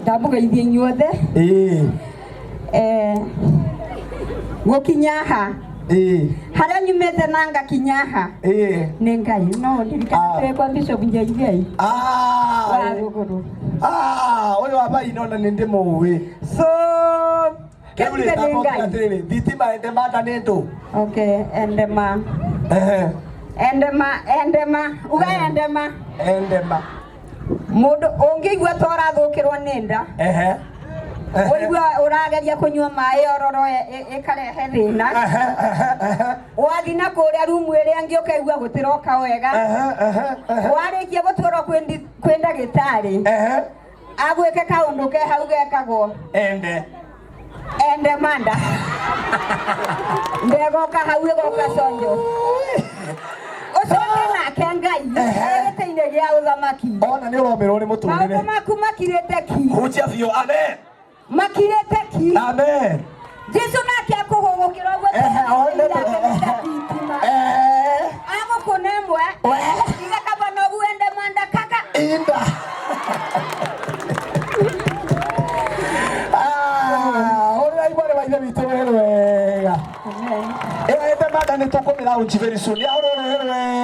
Ndabuga inyuothe gokinyaha haria nyumete nanga kinyaha ni ngai no ndirikana kwa bishop Njaigai oyo abai nona ninde muwi so kebule tapokatere ditima endemanda nendo okay endema uga endema mundu ungigwa tora thukirwo ninda oigwa urageria kunywa mai ororo ikarehe thina wathina kuria rumu iria ngi ukaigua gutiroka wega warikia gutwaro kwi ndagitari agwike kaundu ke hau gekagwo ende manda ndegoka hau goka sonjo osona kengai eteine gia uthamaki ona ni romerwo ni muturire maundu maku makirite ki hutia biu amen makirite ki amen Jesu nake akuhugukira gwe ago kunemwe iga kabano buende manda kaka inda ora ibore baile bitu wega ende manda ni tukumira unji very soon ya oro